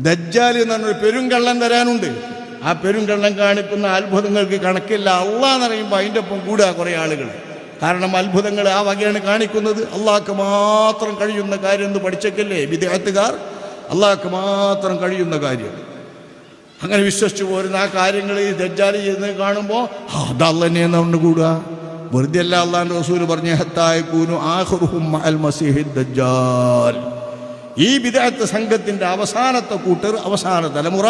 ദജ്ജാൽ എന്ന് പറഞ്ഞൊരു പെരുങ്കള്ളൻ വരാനുണ്ട്. ആ പെരുങ്കള്ളൻ കാണിക്കുന്ന അത്ഭുതങ്ങൾക്ക് കണക്കില്ല. അള്ളാഹ് എന്ന് പറയുമ്പോൾ അതിൻ്റെ ഒപ്പം കൂടുക കുറേ ആളുകൾ. കാരണം അത്ഭുതങ്ങൾ ആ വകയാണ് കാണിക്കുന്നത്. അള്ളാഹ്ക്ക് മാത്രം കഴിയുന്ന കാര്യം എന്ന് പഠിച്ചേക്കല്ലേ വിദേഹത്തുകാർ. അള്ളാഹ്ക്ക് മാത്രം കഴിയുന്ന കാര്യം അങ്ങനെ വിശ്വസിച്ചു പോരുന്ന ആ കാര്യങ്ങൾ ഈ ദജ്ജാൽ ചെയ്യുന്നത് കാണുമ്പോൾ അത് അള്ളാഹ് തന്നെയെന്ന് കൊണ്ട് കൂടുക. വെറുതെ അല്ല അള്ളാഹുവിൻ്റെ റസൂൽ പറഞ്ഞ ഹത്തായകൂനു ആഖിറുഹും മഅൽ മസീഹിദ് ദജ്ജാൽ. ഈ ബിദ്അത്ത് സംഘത്തിൻ്റെ അവസാനത്തെ കൂട്ടർ, അവസാന തലമുറ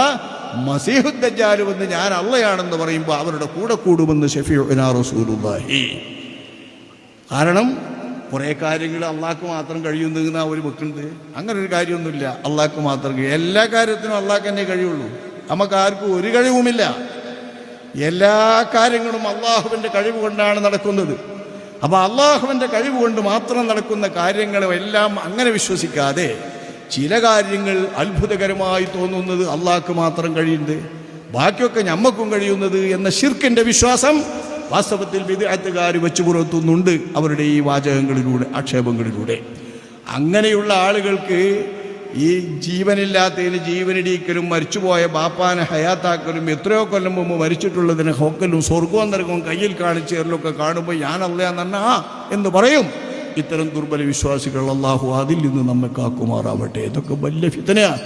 മസീഹുദ് ദജ്ജാൽ വന്ന് ഞാൻ അള്ളയാണെന്ന് പറയുമ്പോൾ അവരുടെ കൂടെ കൂടുമെന്ന് ശഫീഉനാ റസൂലുള്ളാഹി. കാരണം കുറേ കാര്യങ്ങൾ അള്ളാഹ്ക്ക് മാത്രം കഴിയുന്നതെന്ന് അവർ വെക്കുന്നത്. അങ്ങനെ ഒരു കാര്യമൊന്നുമില്ല. അള്ളാഹ്ക്ക് മാത്രം എല്ലാ കാര്യത്തിനും അള്ളാഹ്ക്ക് തന്നെ കഴിയുള്ളൂ. നമുക്കാർക്കും ഒരു കഴിവുമില്ല. എല്ലാ കാര്യങ്ങളും അള്ളാഹുവിൻ്റെ കഴിവ് കൊണ്ടാണ് നടക്കുന്നത്. അപ്പോൾ അള്ളാഹുവിൻ്റെ കഴിവ് കൊണ്ട് മാത്രം നടക്കുന്ന കാര്യങ്ങളെല്ലാം അങ്ങനെ വിശ്വസിക്കാതെ ചില കാര്യങ്ങൾ അത്ഭുതകരമായി തോന്നുന്നത് അള്ളാഹ്ക്ക് മാത്രം കഴിയുന്നത്, ബാക്കിയൊക്കെ ഞമ്മക്കും കഴിയുന്നത് എന്ന ശിർക്കിൻ്റെ വിശ്വാസം വാസ്തവത്തിൽ ബിദ്അത്തുകാർ വെച്ചു പുറത്തുന്നുണ്ട് അവരുടെ ഈ വാചകങ്ങളിലൂടെ, ആക്ഷേപങ്ങളിലൂടെ. അങ്ങനെയുള്ള ആളുകൾക്ക് ഈ ജീവനില്ലാത്തതിന് ജീവനിടിക്കലും മരിച്ചുപോയ ബാപ്പാനെ ഹയാത്താക്കലും എത്രയോ കൊല്ലം മുമ്പ് മരിച്ചിട്ടുള്ളതിന് ഹോക്കലും സ്വർഗവും നരകവും കയ്യിൽ കാണിച്ചേരലൊക്കെ കാണുമ്പോൾ ഞാൻ അള്ളയാന്ന് പറഞ്ഞാ എന്ന് പറയും. ഇത്തരം ദുർബല വിശ്വാസികൾ അള്ളാഹു അതിൽ നിന്ന് നമ്മെ കാക്കുമാറാവട്ടെ. ഇതൊക്കെ വലിയ ഫിത്നയാണ്.